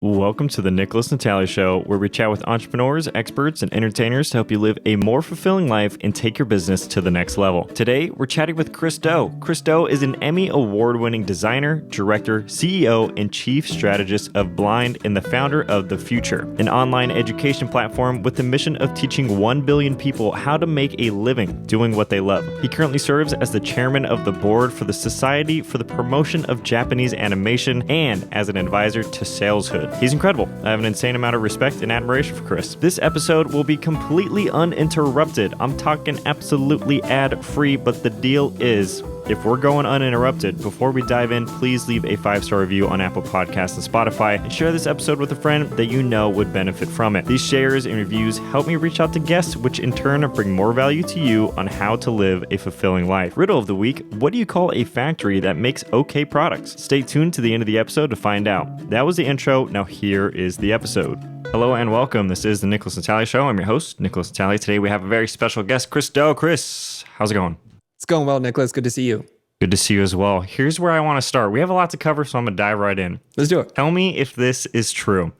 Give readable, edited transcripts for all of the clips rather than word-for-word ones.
Welcome to the Nickolas and Natali Show, where we chat with entrepreneurs, experts, and entertainers to help you live a more fulfilling life and take your business to the next level. Today, we're chatting with Chris Do. Chris Do is an Emmy award-winning designer, director, CEO, and Chief Strategist of Blind and the founder of the Futur, an online education platform with the mission of teaching 1 billion people how to make a living doing what they love. He currently serves as the chairman of the board for the Society for the Promotion of Japanese Animation and as an advisor to Saleshood. He's incredible. I have an insane amount of respect and admiration for Chris. This episode will be completely uninterrupted. I'm talking absolutely ad-free, but the deal is, if we're going uninterrupted, before we dive in, please leave a 5-star review on Apple Podcasts and Spotify, and share this episode with a friend that you know would benefit from it. These shares and reviews help me reach out to guests, which in turn bring more value to you on how to live a fulfilling life. Riddle of the week: what do you call a factory that makes okay products? Stay tuned to the end of the episode to find out. That was the intro. Now here is the episode. Hello and welcome. This is the Nickolas and Natali Show. I'm your host, Nickolas and Natali. Today we have a very special guest, Chris Do. Chris, how's it going? It's going well, Nickolas. Good to see you. Good to see you as well. Here's where I want to start. We have a lot to cover, so I'm going to dive right in. Let's do it. Tell me if this is true.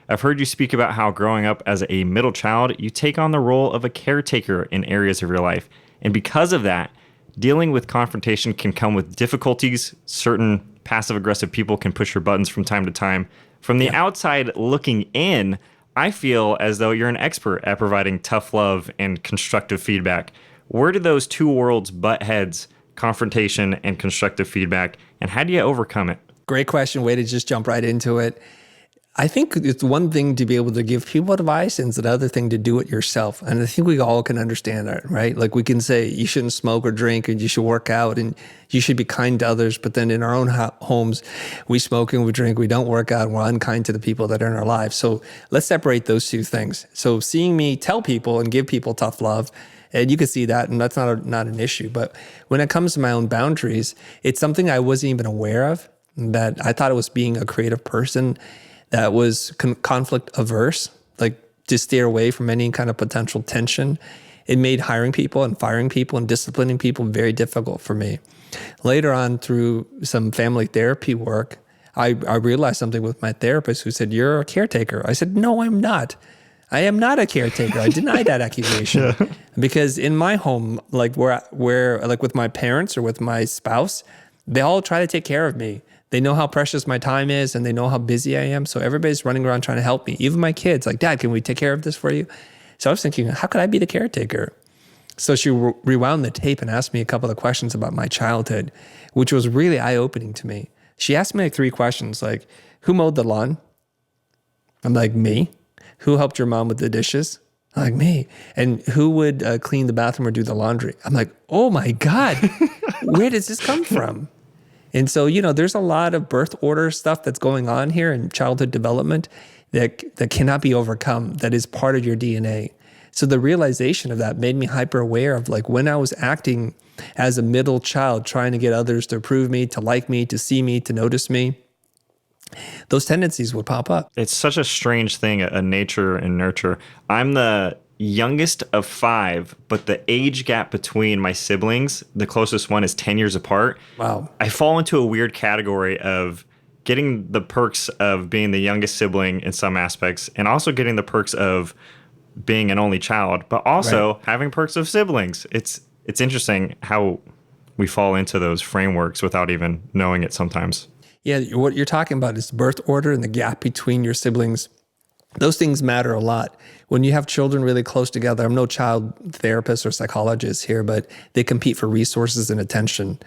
I've heard you speak about how growing up as a middle child, you take on the role of a caretaker in areas of your life. And because of that, dealing with confrontation can come with difficulties. Certain passive-aggressive people can push your buttons from time to time. From the outside looking in, I feel as though you're an expert at providing tough love and constructive feedback. Where do those two worlds butt heads, confrontation and constructive feedback, and how do you overcome it? Great question. Way to just jump right into it. I think it's one thing to be able to give people advice, and it's another thing to do it yourself. And I think we all can understand that, right? Like we can say you shouldn't smoke or drink, and you should work out, and you should be kind to others. But then in our own homes, we smoke and we drink, we don't work out, and we're unkind to the people that are in our lives. So let's separate those two things. So seeing me tell people and give people tough love, and you can see that, and that's not an issue. But when it comes to my own boundaries, it's something I wasn't even aware of, that I thought it was being a creative person that was conflict averse, like to steer away from any kind of potential tension. It made hiring people and firing people and disciplining people very difficult for me. Later on, through some family therapy work, I realized something with my therapist, who said, "You're a caretaker." I said, "No, I'm not. I am not a caretaker." I deny that accusation. Because in my home, like where like with my parents or with my spouse, they all try to take care of me. They know how precious my time is, and they know how busy I am. So everybody's running around trying to help me. Even my kids, like, "Dad, can we take care of this for you?" So I was thinking, how could I be the caretaker? So she rewound the tape and asked me a couple of questions about my childhood, which was really eye-opening to me. She asked me like 3 questions, like, who mowed the lawn? I'm like, me. Who helped your mom with the dishes? I'm like, me. And who would clean the bathroom or do the laundry? I'm like, oh my God, where does this come from? And so, there's a lot of birth order stuff that's going on here in childhood development that cannot be overcome, that is part of your DNA. So the realization of that made me hyper aware of, like, when I was acting as a middle child, trying to get others to approve me, to like me, to see me, to notice me, those tendencies would pop up. It's such a strange thing, a nature and nurture. I'm the youngest of 5, but the age gap between my siblings, the closest one is 10 years apart. Wow. I fall into a weird category of getting the perks of being the youngest sibling in some aspects, and also getting the perks of being an only child, but also having perks of siblings. It's interesting how we fall into those frameworks without even knowing it sometimes. Yeah, what you're talking about is birth order and the gap between your siblings. Those things matter a lot. When you have children really close together, I'm no child therapist or psychologist here, but they compete for resources and attention.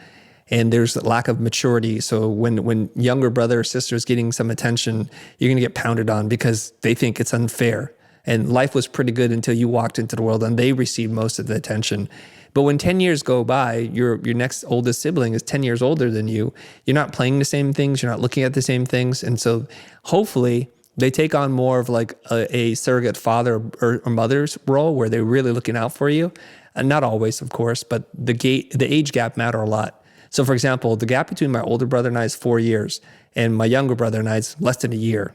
And there's a lack of maturity. So when younger brother or sister is getting some attention, you're going to get pounded on because they think it's unfair. And life was pretty good until you walked into the world and they received most of the attention. But when 10 years go by, your next oldest sibling is 10 years older than you. You're not playing the same things. You're not looking at the same things. And so hopefully they take on more of like a surrogate father or mother's role where they're really looking out for you. And not always, of course, but the age gap matter a lot. So for example, the gap between my older brother and I is 4 years, and my younger brother and I is less than a year,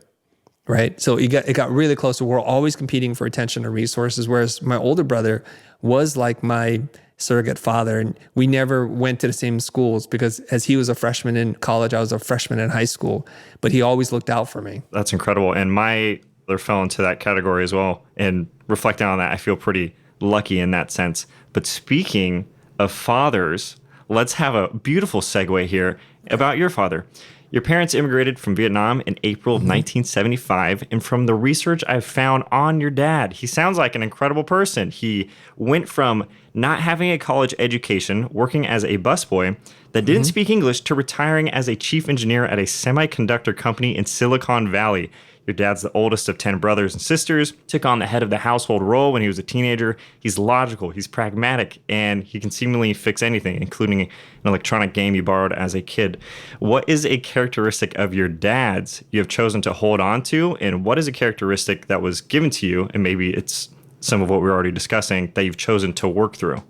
right? So it got really close. We're always competing for attention and resources, whereas my older brother was like my surrogate father, and we never went to the same schools because as he was a freshman in college, I was a freshman in high school, but he always looked out for me. That's incredible. And my brother fell into that category as well. And reflecting on that, I feel pretty lucky in that sense. But speaking of fathers, let's have a beautiful segue here about your father. Your parents immigrated from Vietnam in April of 1975, and from the research I've found on your dad, he sounds like an incredible person. He went from not having a college education, working as a busboy that didn't speak English, to retiring as a chief engineer at a semiconductor company in Silicon Valley. Your dad's the oldest of 10 brothers and sisters, took on the head of the household role when he was a teenager. He's logical, he's pragmatic, and he can seemingly fix anything, including an electronic game you borrowed as a kid. What is a characteristic of your dad's you have chosen to hold on to, and what is a characteristic that was given to you, and maybe it's some of what we're already discussing, that you've chosen to work through?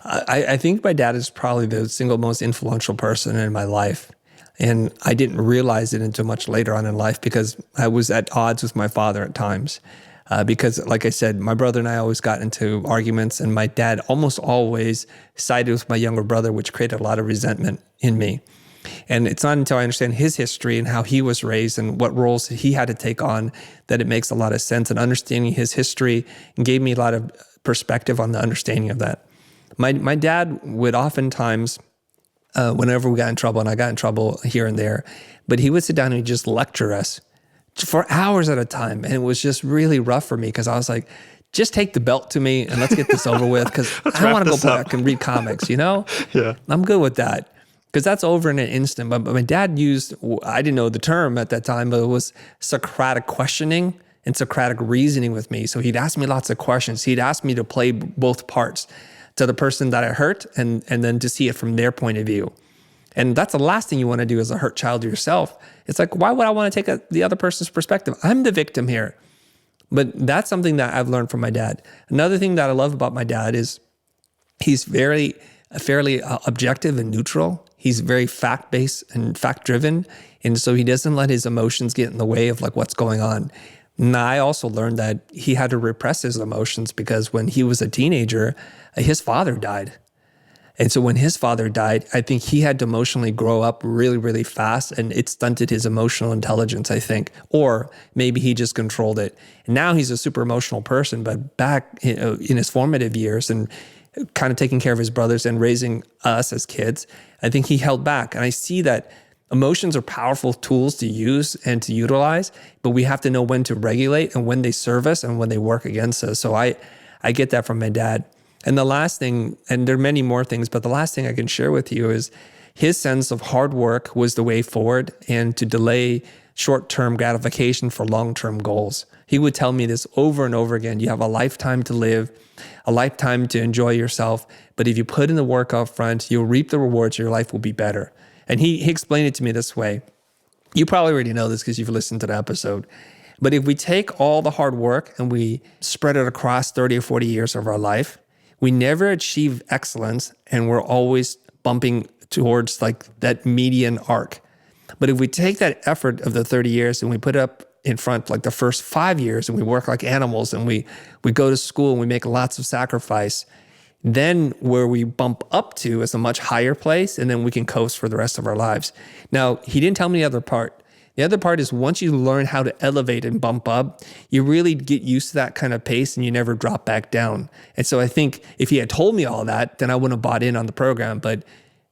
I think my dad is probably the single most influential person in my life. And I didn't realize it until much later on in life because I was at odds with my father at times. Because like I said, my brother and I always got into arguments, and my dad almost always sided with my younger brother, which created a lot of resentment in me. And it's not until I understand his history and how he was raised and what roles he had to take on that it makes a lot of sense. And understanding his history gave me a lot of perspective on the understanding of that. My dad would oftentimes, whenever we got in trouble, and I got in trouble here and there, but he would sit down and he'd just lecture us for hours at a time. And it was just really rough for me because I was like, just take the belt to me and let's get this over with, because I don't want to go back and read comics, you know? Yeah. I'm good with that because that's over in an instant. But my dad used, I didn't know the term at that time, but it was Socratic questioning and Socratic reasoning with me. So he'd ask me lots of questions. He'd ask me to play both parts, to the person that I hurt and then to see it from their point of view. And that's the last thing you want to do as a hurt child yourself. It's like, why would I want to take the other person's perspective? I'm the victim here. But that's something that I've learned from my dad. Another thing that I love about my dad is he's fairly objective and neutral. He's very fact-based and fact-driven. And so he doesn't let his emotions get in the way of like what's going on. And I also learned that he had to repress his emotions because when he was a teenager, his father died. And so when his father died, I think he had to emotionally grow up really, really fast, and it stunted his emotional intelligence, I think. Or maybe he just controlled it. And now he's a super emotional person, but back in his formative years and kind of taking care of his brothers and raising us as kids, I think he held back. And I see that emotions are powerful tools to use and to utilize, but we have to know when to regulate and when they serve us and when they work against us. So I get that from my dad. And the last thing, and there are many more things, but the last thing I can share with you is his sense of hard work was the way forward and to delay short-term gratification for long-term goals. He would tell me this over and over again. You have a lifetime to live, a lifetime to enjoy yourself, but if you put in the work up front, you'll reap the rewards, your life will be better. And he explained it to me this way. You probably already know this because you've listened to the episode. But if we take all the hard work and we spread it across 30 or 40 years of our life, we never achieve excellence and we're always bumping towards like that median arc. But if we take that effort of the 30 years and we put it up in front like the first 5 years and we work like animals and we go to school and we make lots of sacrifice, then where we bump up to is a much higher place, and then we can coast for the rest of our lives. Now, he didn't tell me the other part. The other part is once you learn how to elevate and bump up, you really get used to that kind of pace and you never drop back down. And so I think if he had told me all that, then I wouldn't have bought in on the program. But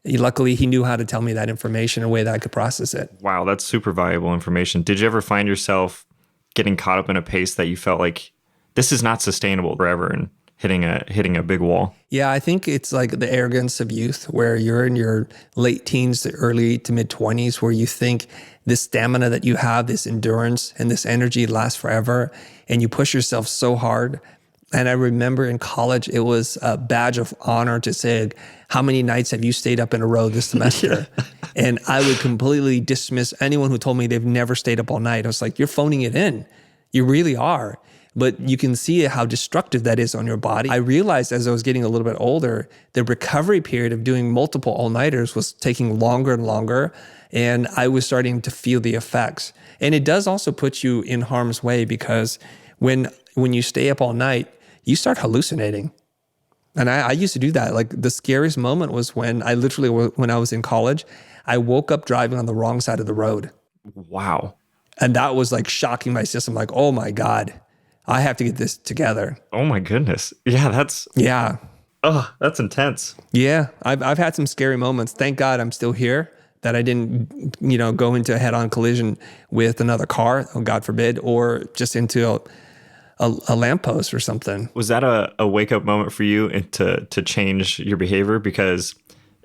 luckily, he knew how to tell me that information in a way that I could process it. Wow, that's super valuable information. Did you ever find yourself getting caught up in a pace that you felt like this is not sustainable forever and hitting a big wall? Yeah, I think it's like the arrogance of youth where you're in your late teens to early to mid 20s where you think this stamina that you have, this endurance and this energy lasts forever, and you push yourself so hard. And I remember in college, it was a badge of honor to say, how many nights have you stayed up in a row this semester? Yeah. And I would completely dismiss anyone who told me they've never stayed up all night. I was like, you're phoning it in. You really are. But you can see how destructive that is on your body. I realized as I was getting a little bit older, the recovery period of doing multiple all-nighters was taking longer and longer, and I was starting to feel the effects. And it does also put you in harm's way because when you stay up all night, you start hallucinating. And I used to do that. Like the scariest moment was when I was in college, I woke up driving on the wrong side of the road. Wow. And that was like shocking my system. Like, oh my God, I have to get this together. Oh my goodness. Yeah, that's intense. Yeah. I've had some scary moments. Thank God I'm still here, that I didn't, go into a head-on collision with another car, oh God forbid, or just into a lamppost or something. Was that a wake-up moment for you and to change your behavior? Because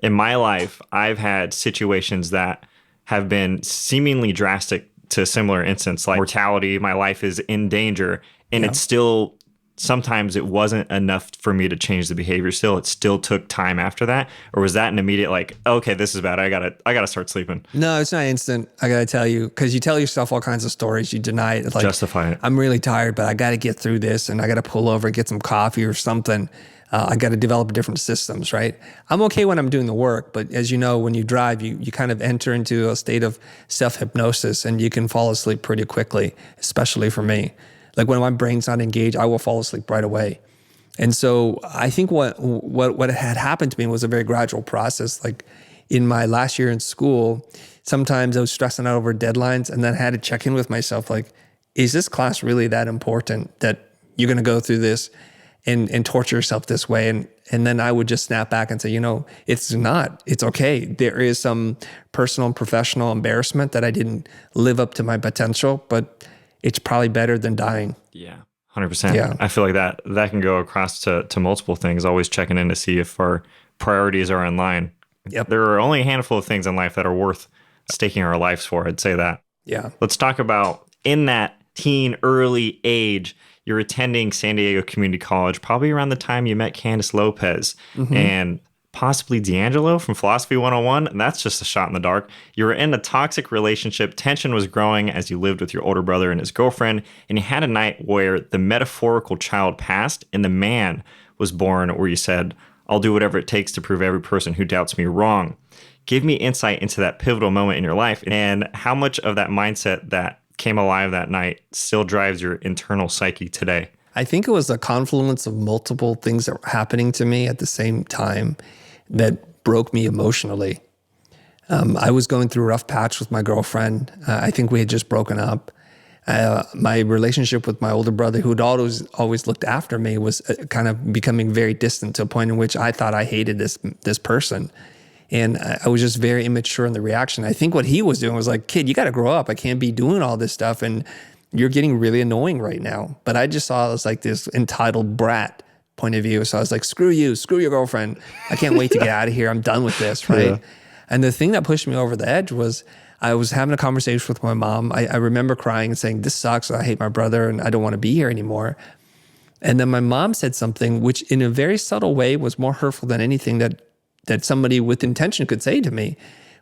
in my life, I've had situations that have been seemingly drastic to a similar instance, like mortality, my life is in danger, and it's still, sometimes it wasn't enough for me to change the behavior still. It still took time after that. Or was that an immediate like, okay, this is bad, I gotta start sleeping? No, it's not instant, I gotta tell you, because you tell yourself all kinds of stories, you deny it. Like, justify it. I'm really tired, but I gotta get through this, and I gotta pull over and get some coffee or something. I got to develop different systems, right? I'm okay when I'm doing the work, but as you know, when you drive, you kind of enter into a state of self-hypnosis and you can fall asleep pretty quickly, especially for me. Like when my brain's not engaged, I will fall asleep right away. And so I think what had happened to me was a very gradual process. Like in my last year in school, sometimes I was stressing out over deadlines and then I had to check in with myself, like, is this class really that important that you're going to go through this and torture yourself this way? And then I would just snap back and say, it's not. It's okay. There is some personal and professional embarrassment that I didn't live up to my potential, but it's probably better than dying. Yeah, 100%. Yeah. I feel like that can go across to multiple things, always checking in to see if our priorities are in line. Yep. There are only a handful of things in life that are worth staking our lives for, I'd say that. Yeah. Let's talk about in that teen early age, you're attending San Diego Community College, probably around the time you met Candace Lopez and possibly D'Angelo from Philosophy 101. And that's just a shot in the dark. You were in a toxic relationship. Tension was growing as you lived with your older brother and his girlfriend. And you had a night where the metaphorical child passed and the man was born, where you said, I'll do whatever it takes to prove every person who doubts me wrong. Give me insight into that pivotal moment in your life and how much of that mindset that came alive that night still drives your internal psyche today. I think it was a confluence of multiple things that were happening to me at the same time that broke me emotionally. I was going through a rough patch with my girlfriend. I think we had just broken up. My relationship with my older brother, who had always looked after me, was kind of becoming very distant to a point in which I thought I hated this person. And I was just very immature in the reaction. I think what he was doing was like, kid, you got to grow up. I can't be doing all this stuff. And you're getting really annoying right now. But I just saw it as like this entitled brat point of view. So I was like, screw you, screw your girlfriend. I can't wait to get out of here. I'm done with this, right? Yeah. And the thing that pushed me over the edge was I was having a conversation with my mom. I remember crying and saying, this sucks. I hate my brother and I don't want to be here anymore. And then my mom said something which in a very subtle way was more hurtful than anything that somebody with intention could say to me,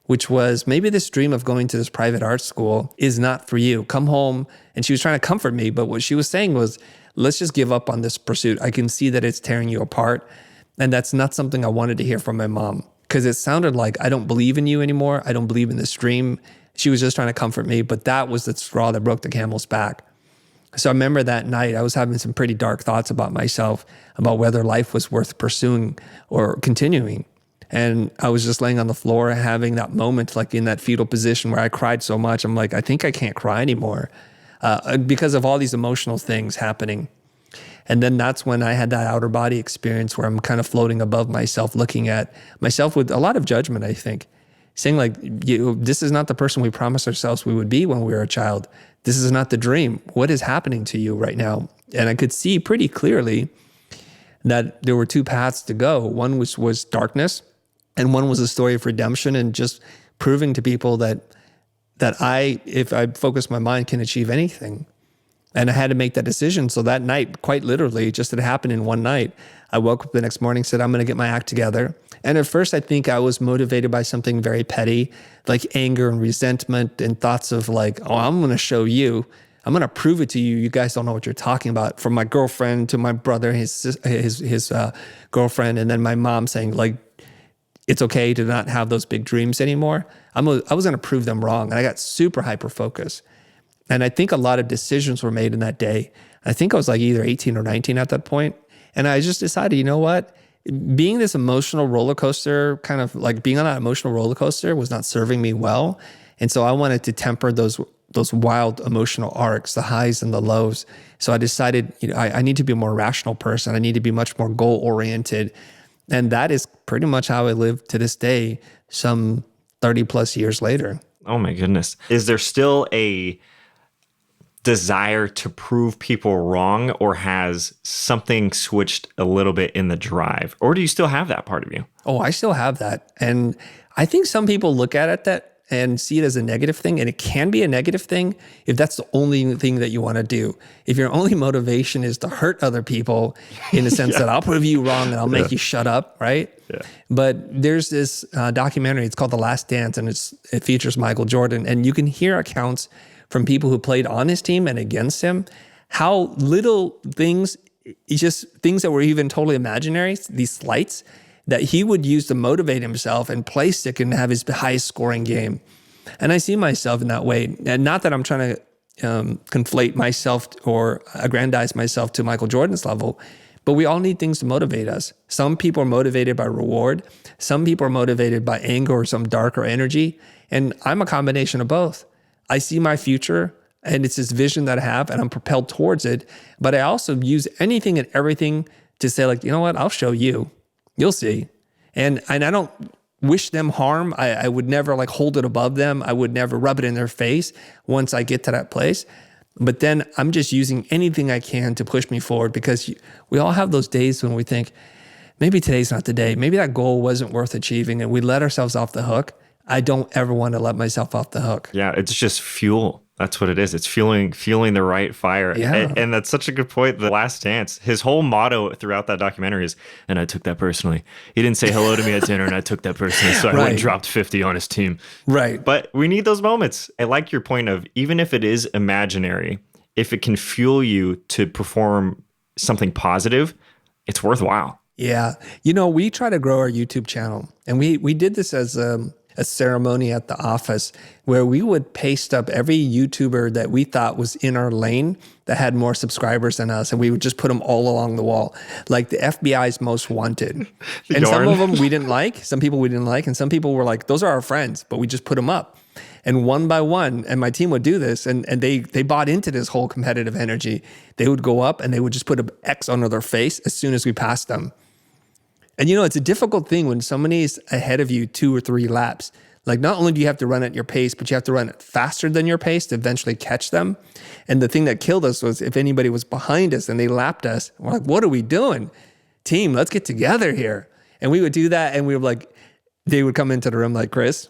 which was, maybe this dream of going to this private art school is not for you. Come home. And she was trying to comfort me, but what she was saying was, let's just give up on this pursuit. I can see that it's tearing you apart. And that's not something I wanted to hear from my mom, because it sounded like, I don't believe in you anymore. I don't believe in this dream. She was just trying to comfort me, but that was the straw that broke the camel's back. So I remember that night, I was having some pretty dark thoughts about myself, about whether life was worth pursuing or continuing. And I was just laying on the floor having that moment, like in that fetal position where I cried so much. I'm like, I think I can't cry anymore because of all these emotional things happening. And then that's when I had that outer body experience where I'm kind of floating above myself, looking at myself with a lot of judgment, I think, saying like, this is not the person we promised ourselves we would be when we were a child. This is not the dream. What is happening to you right now? And I could see pretty clearly that there were two paths to go. One was darkness, and one was a story of redemption and just proving to people that if I focus my mind, can achieve anything. And I had to make that decision. So that night, quite literally, just it happened in one night, I woke up the next morning, said, I'm going to get my act together. And at first, I think I was motivated by something very petty, like anger and resentment and thoughts of like, oh, I'm going to show you. I'm going to prove it to you. You guys don't know what you're talking about. From my girlfriend to my brother, his girlfriend, and then my mom saying like, it's okay to not have those big dreams anymore. I was going to prove them wrong. And I got super hyper-focused. And I think a lot of decisions were made in that day. I think I was like either 18 or 19 at that point. And I just decided, you know what? Being this emotional roller coaster, kind of like being on that emotional roller coaster was not serving me well. And so I wanted to temper those wild emotional arcs, the highs and the lows. So I decided, I need to be a more rational person. I need to be much more goal oriented. And that is pretty much how I live to this day, some 30 plus years later. Oh my goodness. Is there still a desire to prove people wrong, or has something switched a little bit in the drive? Or do you still have that part of you? Oh, I still have that. And I think some people look at it and see it as a negative thing. And it can be a negative thing if that's the only thing that you want to do. If your only motivation is to hurt other people in the sense that I'll prove you wrong and I'll make you shut up, right? Yeah. But there's this documentary, it's called The Last Dance, and it features Michael Jordan. And you can hear accounts from people who played on his team and against him, how little things, just things that were even totally imaginary, these slights, that he would use to motivate himself and play sick and have his highest scoring game. And I see myself in that way. And not that I'm trying to conflate myself or aggrandize myself to Michael Jordan's level, but we all need things to motivate us. Some people are motivated by reward. Some people are motivated by anger or some darker energy. And I'm a combination of both. I see my future and it's this vision that I have and I'm propelled towards it. But I also use anything and everything to say like, you know what, I'll show you. You'll see. And I don't wish them harm. I would never like hold it above them. I would never rub it in their face once I get to that place. But then I'm just using anything I can to push me forward, because we all have those days when we think, maybe today's not the day. Maybe that goal wasn't worth achieving and we let ourselves off the hook. I don't ever want to let myself off the hook. Yeah, it's just fuel. That's what it is. It's fueling the right fire. Yeah. And that's such a good point. The Last Dance, his whole motto throughout that documentary is, and I took that personally. He didn't say hello to me at dinner and I took that personally. So I went and dropped 50 on his team. Right. But we need those moments. I like your point of, even if it is imaginary, if it can fuel you to perform something positive, it's worthwhile. Yeah. We try to grow our YouTube channel, and we did this as a ceremony at the office where we would paste up every YouTuber that we thought was in our lane that had more subscribers than us. And we would just put them all along the wall, like the FBI's most wanted. And some of them we didn't like, some people we didn't like. And some people were like, those are our friends, but we just put them up. And one by one, and my team would do this, and they bought into this whole competitive energy. They would go up and they would just put an X under their face as soon as we passed them. And it's a difficult thing when somebody's ahead of you 2 or 3 laps. Like, not only do you have to run at your pace, but you have to run it faster than your pace to eventually catch them. And the thing that killed us was if anybody was behind us and they lapped us, we're like, what are we doing? Team, let's get together here. And we would do that, and we were like, they would come into the room like, Chris,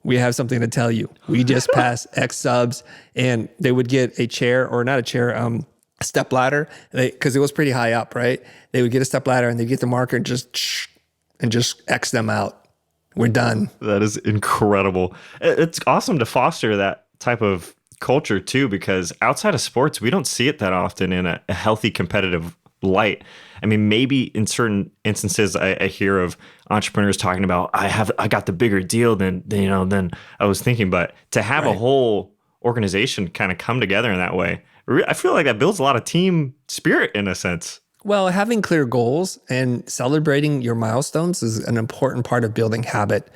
we have something to tell you. We just passed X subs. And they would get a chair, or not a chair, a step ladder, because it was pretty high up, right? They would get a step ladder and they'd get the marker and just X them out. We're done. That is incredible. It's awesome to foster that type of culture too, because outside of sports, we don't see it that often in a healthy competitive light. I mean, maybe in certain instances, I hear of entrepreneurs talking about, I got the bigger deal than I was thinking, but to have a whole organization kind of come together in that way, I feel like that builds a lot of team spirit in a sense. Well, having clear goals and celebrating your milestones is an important part of building habit.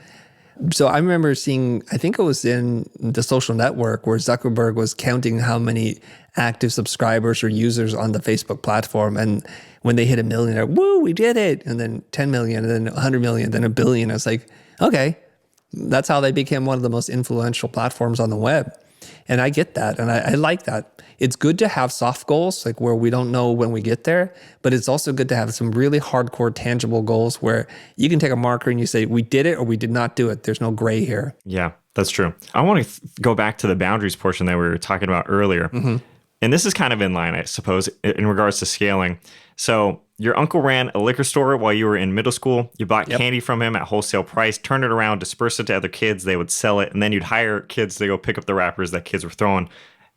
So I remember seeing, I think it was in The Social Network, where Zuckerberg was counting how many active subscribers or users on the Facebook platform. And when they hit 1 million, they're, woo, we did it. And then 10 million, and then 100 million, then 1 billion. I was like, okay, that's how they became one of the most influential platforms on the web. And I get that. And I like that. It's good to have soft goals, like where we don't know when we get there, but it's also good to have some really hardcore, tangible goals where you can take a marker and you say, we did it or we did not do it. There's no gray here. Yeah, that's true. I want to go back to the boundaries portion that we were talking about earlier. Mm-hmm. And this is kind of in line, I suppose, in regards to scaling. So your uncle ran a liquor store while you were in middle school. You bought candy from him at wholesale price, turned it around, dispersed it to other kids. They would sell it. And then you'd hire kids to go pick up the wrappers that kids were throwing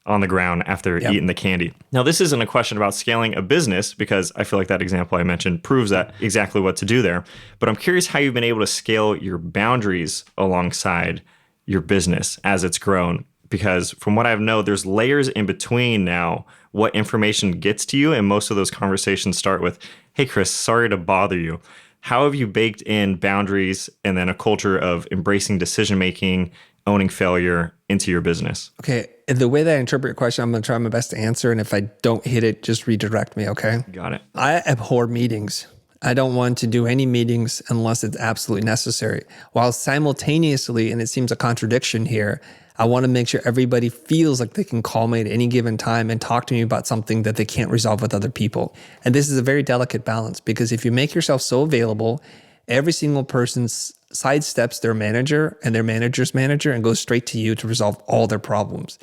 on the ground after eating the candy. Now, this isn't a question about scaling a business, because I feel like that example I mentioned proves that exactly what to do there. But I'm curious how you've been able to scale your boundaries alongside your business as it's grown. because from what I know, there's layers in between now what information gets to you. And most of those conversations start with, hey, Chris, sorry to bother you. How have you baked in boundaries and then a culture of embracing decision-making, owning failure into your business? Okay. The way that I interpret your question, I'm going to try my best to answer. And if I don't hit it, just redirect me, okay? Got it. I abhor meetings. I don't want to do any meetings unless it's absolutely necessary. While simultaneously, and it seems a contradiction here, I want to make sure everybody feels like they can call me at any given time and talk to me about something that they can't resolve with other people. And this is a very delicate balance, because if you make yourself so available, every single person sidesteps their manager and their manager's manager and goes straight to you to resolve all their problems.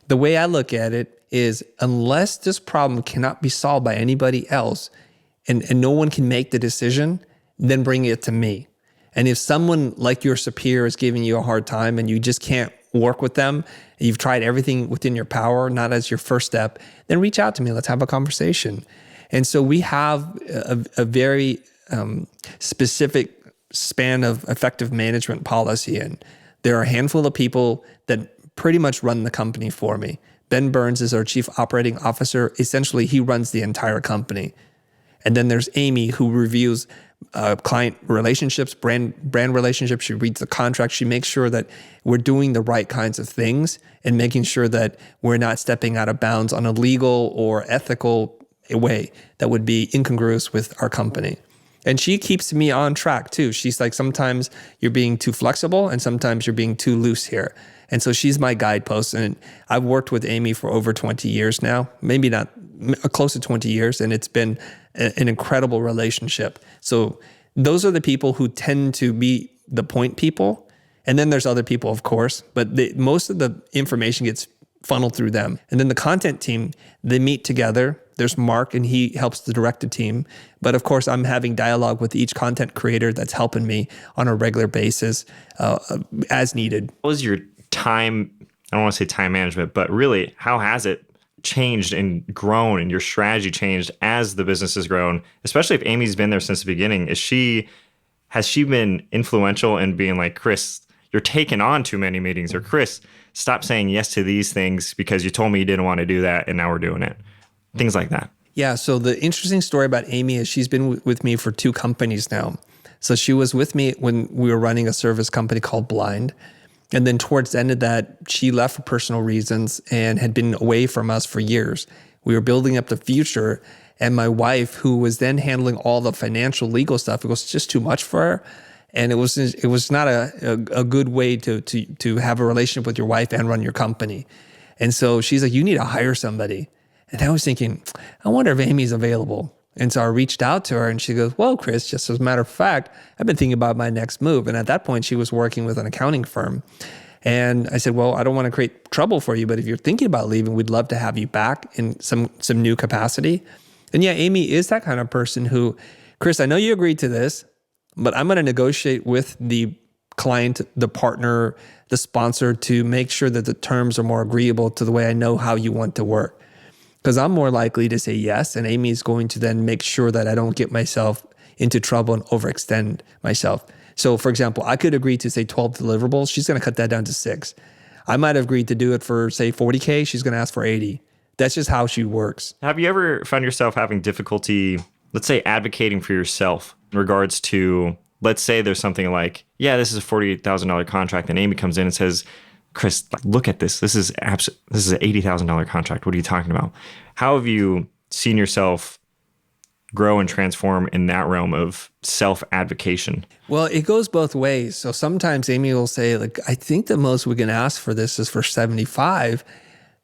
The way I look at it is, unless this problem cannot be solved by anybody else and no one can make the decision, then bring it to me. And if someone like your superior is giving you a hard time and you just can't work with them, and you've tried everything within your power, not as your first step, then reach out to me. Let's have a conversation. And so we have a very specific span of effective management policy. And there are a handful of people that pretty much run the company for me. Ben Burns is our chief operating officer. Essentially, he runs the entire company. And then there's Amy, who reviews client relationships, brand relationships. She reads the contract. She makes sure that we're doing the right kinds of things and making sure that we're not stepping out of bounds on a legal or ethical way that would be incongruous with our company. And she keeps me on track too. She's like, sometimes you're being too flexible and sometimes you're being too loose here. And so she's my guidepost. And I've worked with Amy for over 20 years now, maybe not close to 20 years. And it's been an incredible relationship. So those are the people who tend to be the point people. And then there's other people, of course, but most of the information gets funneled through them. And then the content team, they meet together. There's Mark, and he helps to direct the team. But of course, I'm having dialogue with each content creator that's helping me on a regular basis as needed. What was your time, I don't want to say time management, but really, how has it changed and grown and your strategy changed as the business has grown, especially if Amy's been there since the beginning? Has she been influential in being like, Chris, you're taking on too many meetings, or Chris, stop saying yes to these things because you told me you didn't want to do that and now we're doing it? Things like that. Yeah. So the interesting story about Amy is she's been with me for 2 companies now. So she was with me when we were running a service company called Blind. And then towards the end of that, she left for personal reasons and had been away from us for years. We were building up the Futur, and my wife, who was then handling all the financial legal stuff, it was just too much for her. And it was not a good way to have a relationship with your wife and run your company. And so she's like, you need to hire somebody. And I was thinking, I wonder if Amy's available. And so I reached out to her and she goes, well, Chris, just as a matter of fact, I've been thinking about my next move. And at that point, she was working with an accounting firm. And I said, well, I don't want to create trouble for you, but if you're thinking about leaving, we'd love to have you back in some new capacity. And yeah, Amy is that kind of person who, Chris, I know you agreed to this, but I'm going to negotiate with the client, the partner, the sponsor to make sure that the terms are more agreeable to the way I know how you want to work. Because I'm more likely to say yes, and Amy's going to then make sure that I don't get myself into trouble and overextend myself. So for example, I could agree to say 12 deliverables. She's going to cut that down to 6. I might have agreed to do it for say 40K. She's going to ask for 80. That's just how she works. Have you ever found yourself having difficulty, let's say, advocating for yourself in regards to, let's say there's something like, yeah, this is a $48,000 contract, and Amy comes in and says, Chris, look at this. This is an $80,000 contract. What are you talking about? How have you seen yourself grow and transform in that realm of self-advocation? Well, it goes both ways. So sometimes Amy will say, like, I think the most we can ask for this is for 75.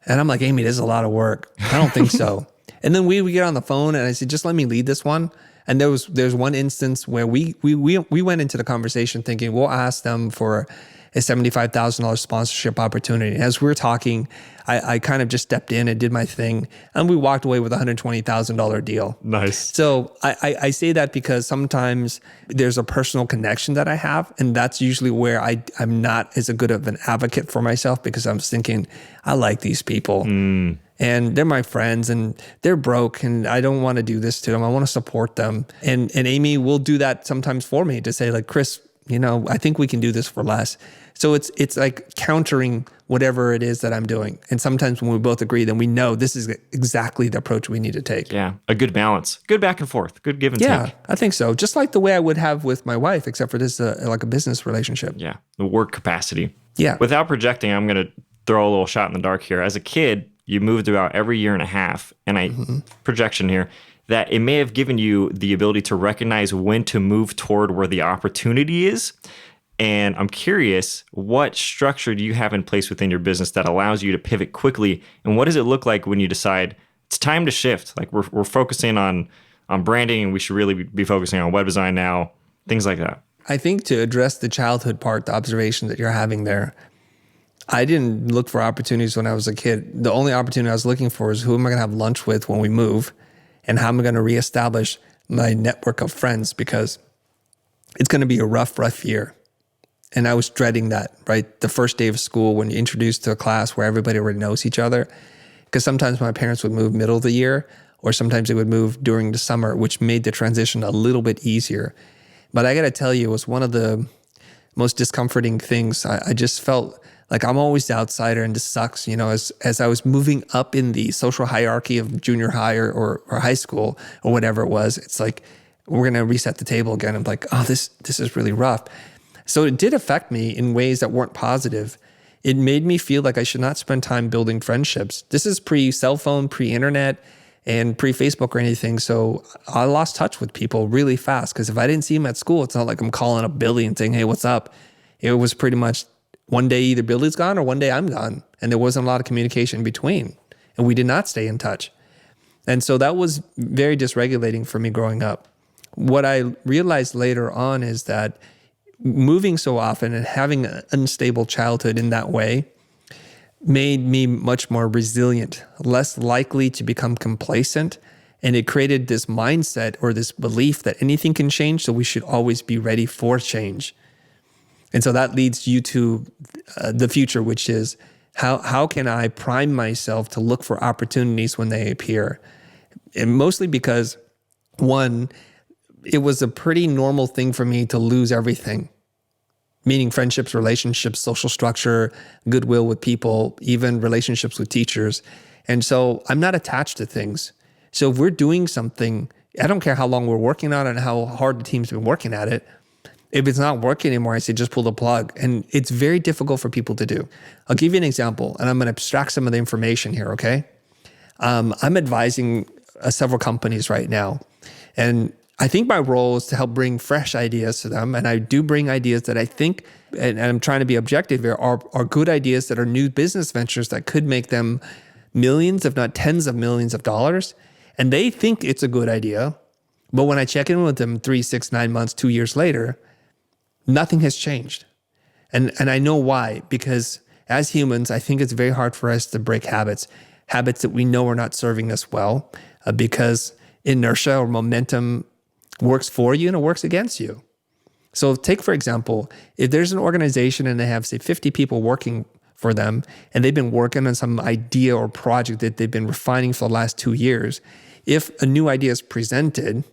And I'm like, Amy, this is a lot of work. I don't think so. And then we get on the phone and I said, just let me lead this one. And there's one instance where we went into the conversation thinking we'll ask them for a $75,000 sponsorship opportunity. As we were talking, I kind of just stepped in and did my thing, and we walked away with a $120,000 deal. Nice. So I say that because sometimes there's a personal connection that I have, and that's usually where I'm not as good of an advocate for myself, because I'm thinking, I like these people. And they're my friends and they're broke and I don't want to do this to them. I want to support them. And Amy will do that sometimes for me to say, like, Chris, I think we can do this for less. So it's like countering whatever it is that I'm doing. And sometimes when we both agree, then we know this is exactly the approach we need to take. Yeah, a good balance, good back and forth, good give and take. Yeah, I think so. Just like the way I would have with my wife, except for this like a business relationship. Yeah, the work capacity. Yeah. Without projecting, I'm going to throw a little shot in the dark here. As a kid, you moved about every year and a half, and projection here, that it may have given you the ability to recognize when to move toward where the opportunity is. And I'm curious, what structure do you have in place within your business that allows you to pivot quickly? And what does it look like when you decide it's time to shift? Like we're focusing on branding, and we should really be focusing on web design now, things like that. I think to address the childhood part, the observation that you're having there, I didn't look for opportunities when I was a kid. The only opportunity I was looking for is who am I going to have lunch with when we move, and how am I going to reestablish my network of friends, because it's going to be a rough year. And I was dreading that, right? The first day of school when you're introduced to a class where everybody already knows each other. Because sometimes my parents would move middle of the year, or sometimes they would move during the summer, which made the transition a little bit easier. But I got to tell you, it was one of the most discomforting things. I just felt like I'm always the outsider, and this sucks. You know, as I was moving up in the social hierarchy of junior high or high school or whatever it was, it's like, we're going to reset the table again. I'm like, oh, this is really rough. So it did affect me in ways that weren't positive. It made me feel like I should not spend time building friendships. This is pre-cell phone, pre-internet, and pre-Facebook or anything. So I lost touch with people really fast, because if I didn't see them at school, it's not like I'm calling up Billy and saying, hey, what's up? It was pretty much one day either Billy's gone or one day I'm gone. And there wasn't a lot of communication in between. And we did not stay in touch. And so that was very dysregulating for me growing up. What I realized later on is that moving so often and having an unstable childhood in that way made me much more resilient, less likely to become complacent. And it created this mindset or this belief that anything can change, so we should always be ready for change. And so that leads you to the future, which is how can I prime myself to look for opportunities when they appear? And mostly because, one, it was a pretty normal thing for me to lose everything, meaning friendships, relationships, social structure, goodwill with people, even relationships with teachers. And so I'm not attached to things. So if we're doing something, I don't care how long we're working on it and how hard the team's been working at it. If it's not working anymore, I say just pull the plug. And it's very difficult for people to do. I'll give you an example, and I'm going to abstract some of the information here, okay? I'm advising several companies right now. And I think my role is to help bring fresh ideas to them. And I do bring ideas that I think, and I'm trying to be objective here, are good ideas that are new business ventures that could make them millions, if not tens of millions of dollars. And they think it's a good idea. But when I check in with them 3, 6, 9 months, 2 years later, nothing has changed. And I know why, because as humans, I think it's very hard for us to break habits that we know are not serving us well, because inertia or momentum works for you and it works against you. So take, for example, if there's an organization and they have, say, 50 people working for them, and they've been working on some idea or project that they've been refining for the last 2 years, if a new idea is presented,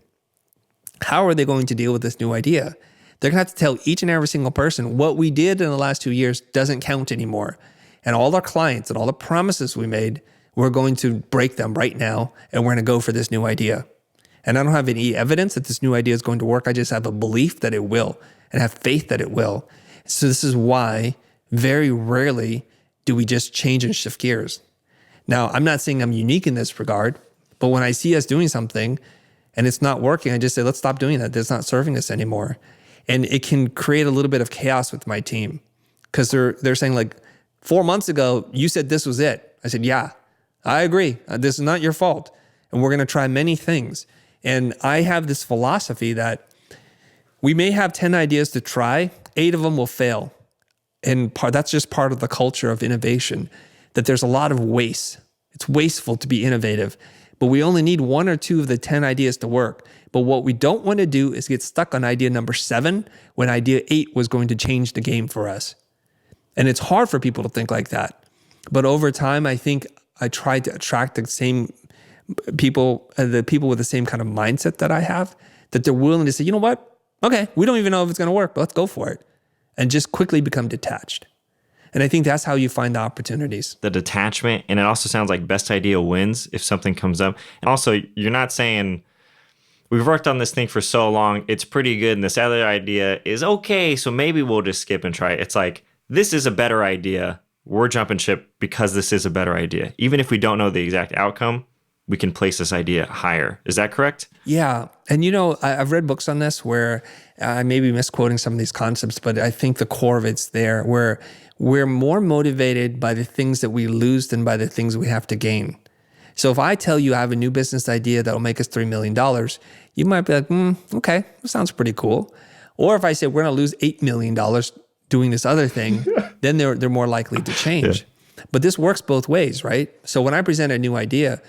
how are they going to deal with this new idea? They're going to have to tell each and every single person what we did in the last 2 years doesn't count anymore. And all our clients and all the promises we made, we're going to break them right now, and we're going to go for this new idea. And I don't have any evidence that this new idea is going to work. I just have a belief that it will and have faith that it will. So this is why very rarely do we just change and shift gears. Now, I'm not saying I'm unique in this regard, but when I see us doing something and it's not working, I just say, let's stop doing that. That's not serving us anymore. And it can create a little bit of chaos with my team, because they're saying, like, 4 months ago, you said this was it. I said, yeah, I agree. This is not your fault. And we're going to try many things. And I have this philosophy that we may have 10 ideas to try, 8 of them will fail. And that's just part of the culture of innovation, that there's a lot of waste. It's wasteful to be innovative, but we only need 1 or 2 of the 10 ideas to work. But what we don't want to do is get stuck on idea number 7 when idea 8 was going to change the game for us. And it's hard for people to think like that. But over time, I think I tried to attract the same people, the people with the same kind of mindset that I have, that they're willing to say, you know what? Okay, we don't even know if it's going to work, but let's go for it. And just quickly become detached. And I think that's how you find the opportunities. The detachment. And it also sounds like best idea wins if something comes up. And also, you're not saying, we've worked on this thing for so long, it's pretty good, and this other idea is okay, so maybe we'll just skip and try it. It's like, this is a better idea. We're jumping ship because this is a better idea. Even if we don't know the exact outcome, we can place this idea higher. Is that correct? Yeah. And I've read books on this where I may be misquoting some of these concepts, but I think the core of it's there, where we're more motivated by the things that we lose than by the things we have to gain. So if I tell you I have a new business idea that will make us $3 million, you might be like, okay, that sounds pretty cool. Or if I say we're going to lose $8 million doing this other thing, then they're more likely to change. Yeah. But this works both ways, right? So when I present a new idea,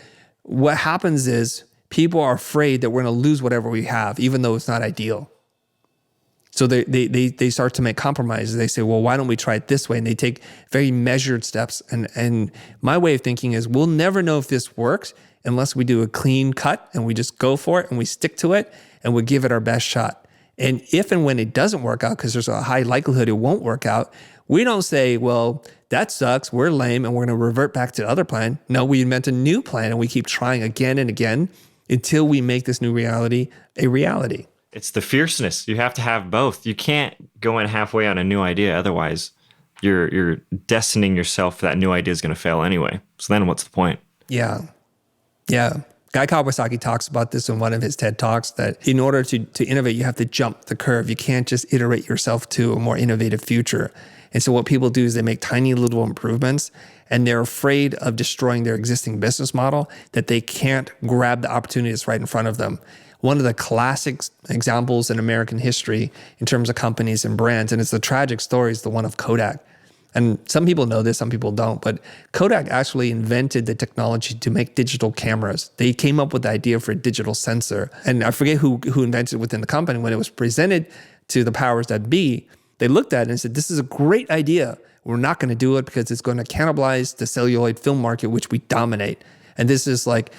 what happens is people are afraid that we're going to lose whatever we have, even though it's not ideal. So they start to make compromises. They say, well, why don't we try it this way? And they take very measured steps. And my way of thinking is we'll never know if this works unless we do a clean cut and we just go for it and we stick to it and we give it our best shot. And if and when it doesn't work out, because there's a high likelihood it won't work out, we don't say, well, that sucks, we're lame, and we're going to revert back to the other plan. No, we invent a new plan and we keep trying again and again until we make this new reality a reality. It's the fierceness. You have to have both. You can't go in halfway on a new idea. Otherwise, you're destining yourself that new idea is going to fail anyway. So then what's the point? Yeah. Guy Kawasaki talks about this in one of his TED Talks, that in order to innovate, you have to jump the curve. You can't just iterate yourself to a more innovative future. And so what people do is they make tiny little improvements, and they're afraid of destroying their existing business model, that they can't grab the opportunity that's right in front of them. One of the classic examples in American history in terms of companies and brands, and it's a tragic story, is the one of Kodak. And some people know this, some people don't, but Kodak actually invented the technology to make digital cameras. They came up with the idea for a digital sensor. And I forget who invented it within the company. When it was presented to the powers that be, they looked at it and said, this is a great idea. We're not going to do it because it's going to cannibalize the celluloid film market, which we dominate. And this is like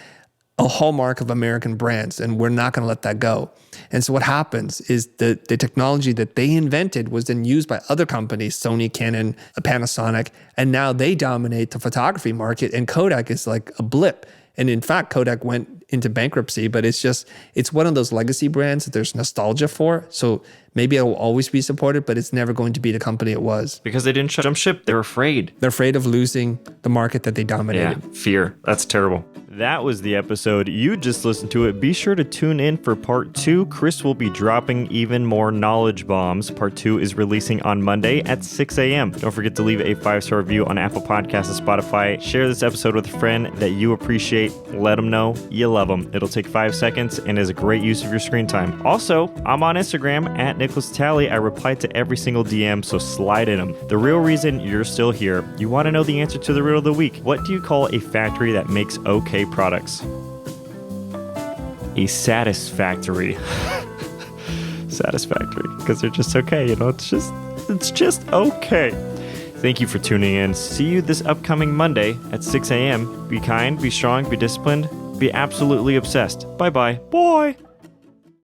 a hallmark of American brands, and we're not going to let that go. And so what happens is the technology that they invented was then used by other companies, Sony, Canon, Panasonic, and now they dominate the photography market, and Kodak is like a blip. And in fact, Kodak went into bankruptcy, but it's one of those legacy brands that there's nostalgia for. So maybe it will always be supported, but it's never going to be the company it was. Because they didn't jump ship. They're afraid. They're afraid of losing the market that they dominated. Yeah, fear. That's terrible. That was the episode. You just listened to it. Be sure to tune in for part 2. Chris will be dropping even more knowledge bombs. Part 2 is releasing on Monday at 6 a.m. Don't forget to leave a 5-star review on Apple Podcasts and Spotify. Share this episode with a friend that you appreciate. Let them know you love them. It'll take 5 seconds and is a great use of your screen time. Also, I'm on Instagram at Nickolas Natali. I reply to every single DM, so slide in them. The real reason you're still here, you want to know the answer to the riddle of the week. What do you call a factory that makes okay products? A satisfactory. Satisfactory, because they're just okay, it's just okay. Thank you for tuning in. See you this upcoming Monday at 6 a.m. Be kind, be strong, be disciplined, be absolutely obsessed. Bye-bye. Bye.